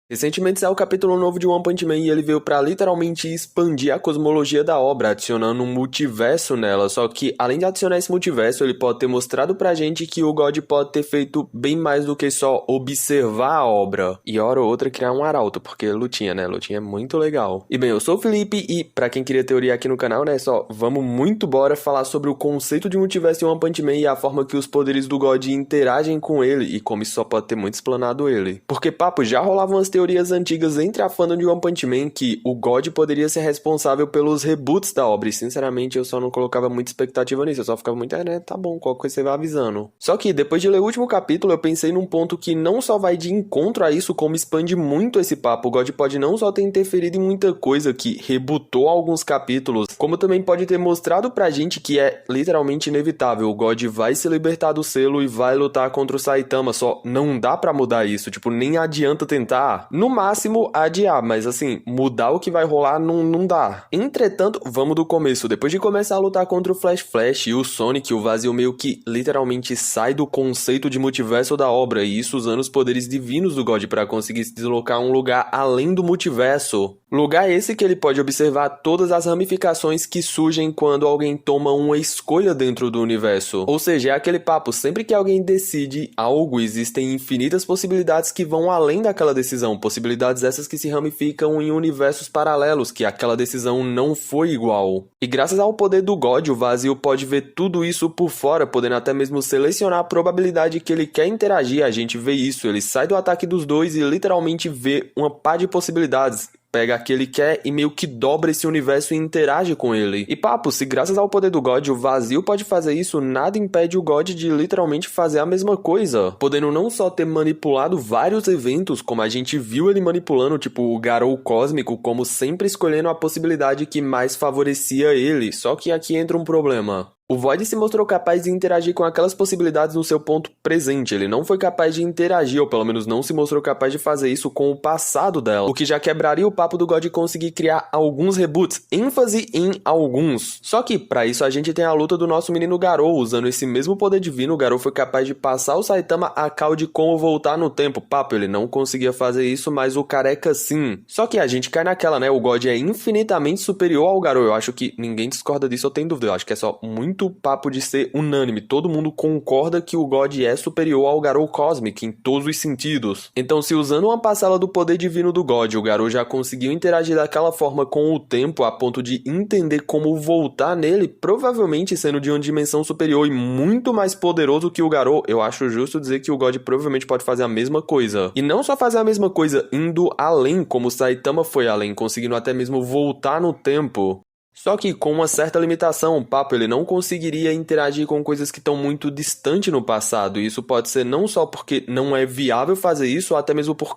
Recentemente saiu o capítulo novo de One Punch Man e ele veio pra literalmente expandir a cosmologia da obra, adicionando um multiverso nela. Só que, além de adicionar esse multiverso, ele pode ter mostrado pra gente que o God pode ter feito bem mais do que só observar a obra. E hora ou outra criar um arauto, porque lutinha, né? Lutinha é muito legal. E bem, eu sou o Felipe e, pra quem queria teoria aqui no canal, né? Só vamos muito bora falar sobre o conceito de multiverso em One Punch Man e a forma que os poderes do God interagem com ele e como isso só pode ter muito explanado ele. Porque, papo, já rolavam umas teorias antigas entre a fandom de One Punch Man que o God poderia ser responsável pelos reboots da obra, e sinceramente eu só não colocava muita expectativa nisso, eu só ficava muito, né, tá bom, qualquer coisa você vai avisando. Só que depois de ler o último capítulo eu pensei num ponto que não só vai de encontro a isso, como expande muito esse papo. O God pode não só ter interferido em muita coisa que rebootou alguns capítulos, como também pode ter mostrado pra gente que é literalmente inevitável, o God vai se libertar do selo e vai lutar contra o Saitama, só não dá pra mudar isso, tipo, nem adianta tentar. No máximo, adiar, mas assim, mudar o que vai rolar não dá. Entretanto, vamos do começo. Depois de começar a lutar contra o Flash e o Sonic, o vazio meio que literalmente sai do conceito de multiverso da obra, e isso usando os poderes divinos do God para conseguir se deslocar a um lugar além do multiverso. Lugar esse que ele pode observar todas as ramificações que surgem quando alguém toma uma escolha dentro do universo. Ou seja, é aquele papo, sempre que alguém decide algo, existem infinitas possibilidades que vão além daquela decisão, possibilidades essas que se ramificam em universos paralelos, que aquela decisão não foi igual. E graças ao poder do God, o vazio pode ver tudo isso por fora, podendo até mesmo selecionar a probabilidade que ele quer interagir. A gente vê isso, ele sai do ataque dos dois e literalmente vê uma pá de possibilidades. Pega aquele que quer e meio que dobra esse universo e interage com ele. E papo, se graças ao poder do God o vazio pode fazer isso, nada impede o God de literalmente fazer a mesma coisa. Podendo não só ter manipulado vários eventos, como a gente viu ele manipulando, tipo o Garou cósmico, como sempre escolhendo a possibilidade que mais favorecia ele. Só que aqui entra um problema. O Void se mostrou capaz de interagir com aquelas possibilidades no seu ponto presente, ele não foi capaz de interagir, ou pelo menos não se mostrou capaz de fazer isso com o passado dela, o que já quebraria o papo do God conseguir criar alguns reboots, ênfase em alguns. Só que, pra isso a gente tem a luta do nosso menino Garou, usando esse mesmo poder divino, o Garou foi capaz de passar o Saitama a cal de como voltar no tempo. Papo, ele não conseguia fazer isso, mas o careca sim. Só que a gente cai naquela, né, o God é infinitamente superior ao Garou, eu acho que ninguém discorda disso ou tem dúvida, eu acho que é só muito papo de ser unânime, todo mundo concorda que o God é superior ao Garou Cosmic em todos os sentidos. Então, se usando uma parcela do poder divino do God, o Garou já conseguiu interagir daquela forma com o tempo a ponto de entender como voltar nele, provavelmente sendo de uma dimensão superior e muito mais poderoso que o Garou, eu acho justo dizer que o God provavelmente pode fazer a mesma coisa. E não só fazer a mesma coisa, indo além, como o Saitama foi além, conseguindo até mesmo voltar no tempo. Só que com uma certa limitação, o papo ele não conseguiria interagir com coisas que estão muito distantes no passado, e isso pode ser não só porque não é viável fazer isso, ou até mesmo por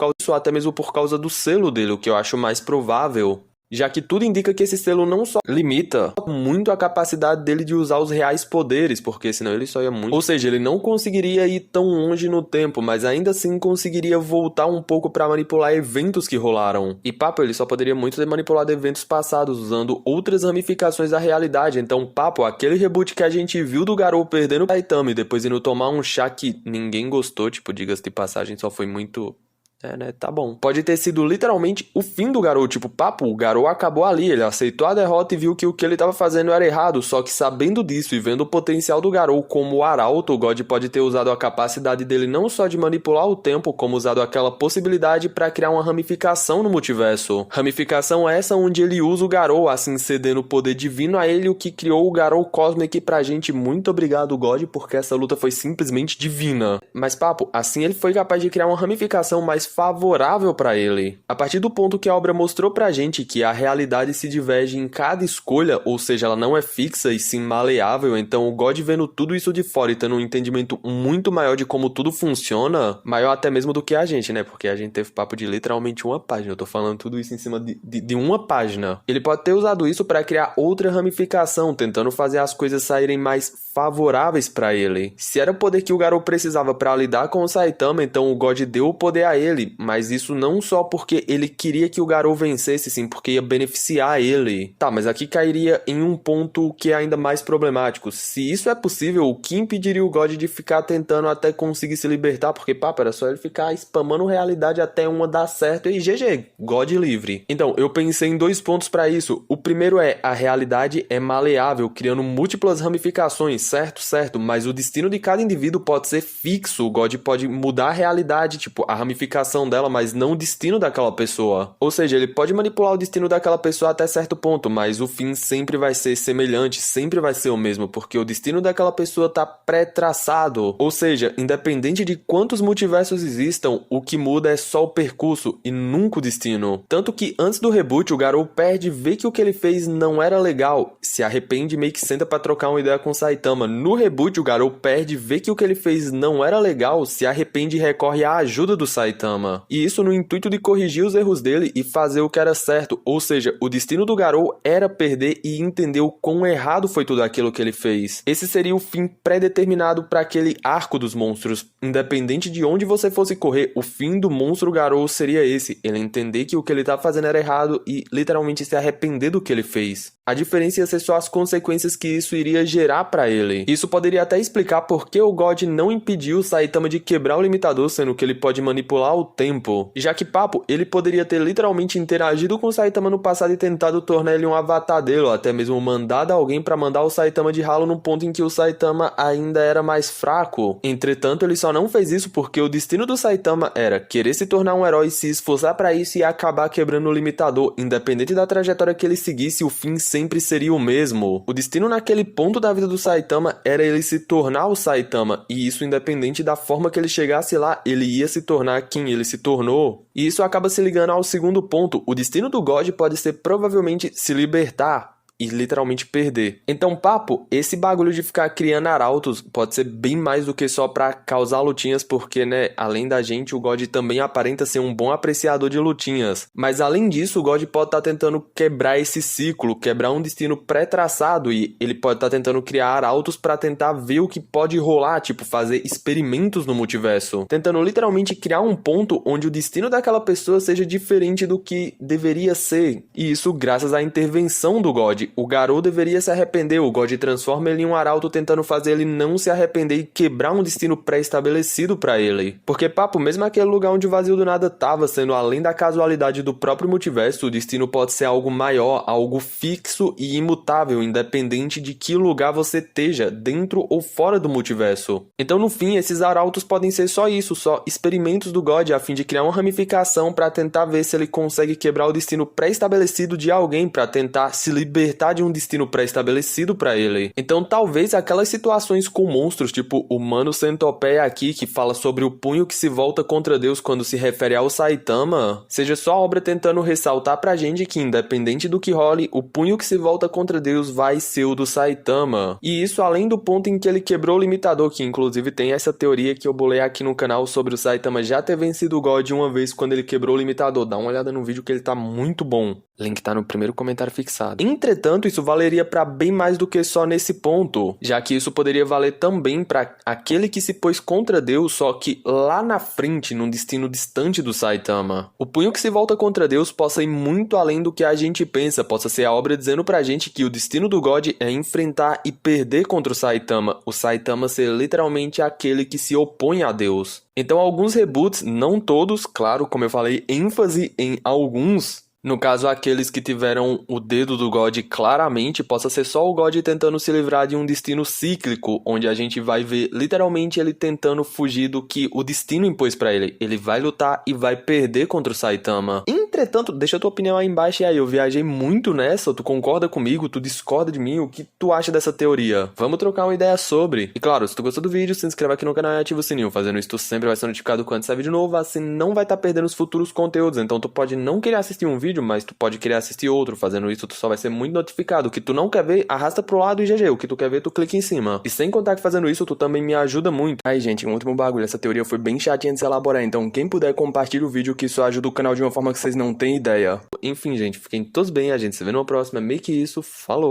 causa do selo dele, o que eu acho mais provável. Já que tudo indica que esse selo não só limita muito a capacidade dele de usar os reais poderes, porque senão ele só ia muito... Ou seja, ele não conseguiria ir tão longe no tempo, mas ainda assim conseguiria voltar um pouco para manipular eventos que rolaram. E papo, ele só poderia muito ter manipulado eventos passados, usando outras ramificações da realidade. Então, papo, aquele reboot que a gente viu do Garou perdendo o Saitama e depois indo tomar um chá que ninguém gostou, tipo, diga-se de passagem, só foi muito... né, tá bom. Pode ter sido literalmente o fim do Garou, tipo, papo, o Garou acabou ali, ele aceitou a derrota e viu que o que ele tava fazendo era errado, só que sabendo disso e vendo o potencial do Garou como arauto, o God pode ter usado a capacidade dele não só de manipular o tempo, como usado aquela possibilidade para criar uma ramificação no multiverso. Ramificação essa onde ele usa o Garou, assim cedendo o poder divino a ele, o que criou o Garou Cosmic pra gente. Muito obrigado, God, porque essa luta foi simplesmente divina. Mas papo, assim ele foi capaz de criar uma ramificação mais favorável para ele. A partir do ponto que a obra mostrou pra gente que a realidade se diverge em cada escolha, ou seja, ela não é fixa e sim maleável, então o God vendo tudo isso de fora e tendo um entendimento muito maior de como tudo funciona, maior até mesmo do que a gente, né? Porque a gente teve papo de literalmente uma página, eu tô falando tudo isso em cima de uma página. Ele pode ter usado isso para criar outra ramificação, tentando fazer as coisas saírem mais favoráveis para ele. Se era o poder que o Garou precisava para lidar com o Saitama, então o God deu o poder a ele, ele, mas isso não só porque ele queria que o Garou vencesse, sim, porque ia beneficiar ele. Tá, mas aqui cairia em um ponto que é ainda mais problemático. Se isso é possível, o que impediria o God de ficar tentando até conseguir se libertar? Porque, papo, era só ele ficar spamando realidade até uma dar certo e GG, God livre. Então, eu pensei em 2 pontos pra isso. O primeiro é, a realidade é maleável, criando múltiplas ramificações, certo? Certo, mas o destino de cada indivíduo pode ser fixo. O God pode mudar a realidade, tipo, a ramificação dela, mas não o destino daquela pessoa. Ou seja, ele pode manipular o destino daquela pessoa até certo ponto, mas o fim sempre vai ser semelhante, sempre vai ser o mesmo, porque o destino daquela pessoa tá pré-traçado. Ou seja, independente de quantos multiversos existam, o que muda é só o percurso e nunca o destino. Tanto que antes do reboot, o Garou perde, vê que o que ele fez não era legal, se arrepende e meio que senta pra trocar uma ideia com o Saitama. No reboot, o Garou perde, vê que o que ele fez não era legal, se arrepende e recorre à ajuda do Saitama. E isso no intuito de corrigir os erros dele e fazer o que era certo. Ou seja, o destino do Garou era perder e entender o quão errado foi tudo aquilo que ele fez. Esse seria o fim pré-determinado para aquele arco dos monstros. Independente de onde você fosse correr, o fim do monstro Garou seria esse. Ele entender que o que ele tá fazendo era errado e literalmente se arrepender do que ele fez. A diferença ia ser só as consequências que isso iria gerar pra ele. Isso poderia até explicar por que o God não impediu o Saitama de quebrar o limitador, sendo que ele pode manipular o tempo. Já que, papo, ele poderia ter literalmente interagido com o Saitama no passado e tentado tornar ele um avatar dele, ou até mesmo mandado alguém pra mandar o Saitama de ralo no ponto em que o Saitama ainda era mais fraco. Entretanto, ele só não fez isso porque o destino do Saitama era querer se tornar um herói, se esforçar pra isso e acabar quebrando o limitador. Independente da trajetória que ele seguisse, o fim sempre seria o mesmo. O destino naquele ponto da vida do Saitama era ele se tornar o Saitama, e isso independente da forma que ele chegasse lá, ele ia se tornar quem ele se tornou. E isso acaba se ligando ao segundo ponto. O destino do God pode ser provavelmente se libertar e literalmente perder. Então, papo, esse bagulho de ficar criando arautos pode ser bem mais do que só pra causar lutinhas, porque, né, além da gente, o God também aparenta ser um bom apreciador de lutinhas. Mas além disso, o God pode estar tentando quebrar esse ciclo, quebrar um destino pré-traçado, e ele pode estar tentando criar arautos pra tentar ver o que pode rolar, tipo, fazer experimentos no multiverso. Tentando literalmente criar um ponto onde o destino daquela pessoa seja diferente do que deveria ser. E isso graças à intervenção do God. O Garou deveria se arrepender, o God transforma ele em um arauto tentando fazer ele não se arrepender e quebrar um destino pré-estabelecido pra ele. Porque, papo, mesmo aquele lugar onde o vazio do nada tava, sendo além da casualidade do próprio multiverso, o destino pode ser algo maior, algo fixo e imutável, independente de que lugar você esteja, dentro ou fora do multiverso. Então, no fim, esses arautos podem ser só isso, só experimentos do God, a fim de criar uma ramificação pra tentar ver se ele consegue quebrar o destino pré-estabelecido de alguém, pra tentar se libertar de um destino pré-estabelecido pra ele. Então talvez aquelas situações com monstros, tipo o Mano Centopeia aqui, que fala sobre o punho que se volta contra Deus quando se refere ao Saitama, seja só a obra tentando ressaltar pra gente que independente do que role, o punho que se volta contra Deus vai ser o do Saitama. E isso além do ponto em que ele quebrou o limitador, que inclusive tem essa teoria que eu bolei aqui no canal sobre o Saitama já ter vencido o God uma vez quando ele quebrou o limitador. Dá uma olhada no vídeo que ele tá muito bom. Link tá no primeiro comentário fixado. Entretanto, isso valeria para bem mais do que só nesse ponto, já que isso poderia valer também para aquele que se pôs contra Deus, só que lá na frente, num destino distante do Saitama. O punho que se volta contra Deus possa ir muito além do que a gente pensa, possa ser a obra dizendo pra gente que o destino do God é enfrentar e perder contra o Saitama ser literalmente aquele que se opõe a Deus. Então alguns reboots, não todos, claro, como eu falei, ênfase em alguns, no caso, aqueles que tiveram o dedo do God claramente, possa ser só o God tentando se livrar de um destino cíclico, onde a gente vai ver literalmente ele tentando fugir do que o destino impôs pra ele. Ele vai lutar e vai perder contra o Saitama. Entretanto, deixa a tua opinião aí embaixo e aí, eu viajei muito nessa, tu concorda comigo, tu discorda de mim, o que tu acha dessa teoria? Vamos trocar uma ideia sobre. E claro, se tu gostou do vídeo, se inscreve aqui no canal e ativa o sininho, fazendo isso tu sempre vai ser notificado quando sair vídeo novo, assim não vai estar perdendo os futuros conteúdos, então tu pode não querer assistir um vídeo, mas tu pode querer assistir outro. Fazendo isso, tu só vai ser muito notificado. O que tu não quer ver, arrasta pro lado e GG. O que tu quer ver, tu clica em cima. E sem contar que fazendo isso, tu também me ajuda muito. Aí, gente, um último bagulho. Essa teoria foi bem chatinha de se elaborar, então quem puder, compartilha o vídeo, que isso ajuda o canal de uma forma que vocês não têm ideia. Enfim, gente, fiquem todos bem. A gente se vê numa próxima. Meio que isso. Falou!